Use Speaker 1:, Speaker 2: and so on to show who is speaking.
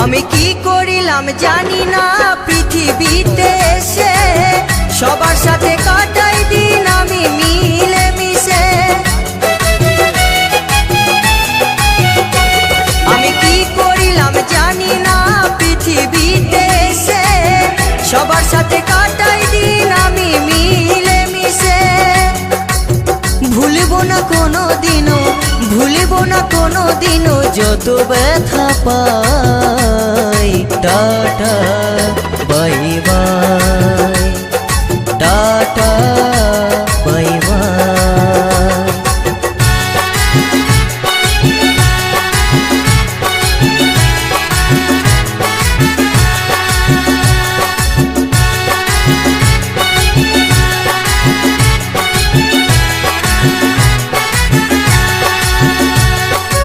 Speaker 1: আমি কি করিলাম জানি না পৃথিবীতে এসে, সবার সাথে কাটাই দিন আমি মিলে মিশে। আমি কি করিলাম জানি না পৃথিবীতে এসে, সবার সাথে কাটাই দিন আমি মিলে মিশে। ভুলব না কোনো দিনও, ভুলব না কোনো দিনও যত ব্যথা পাই। টাটা।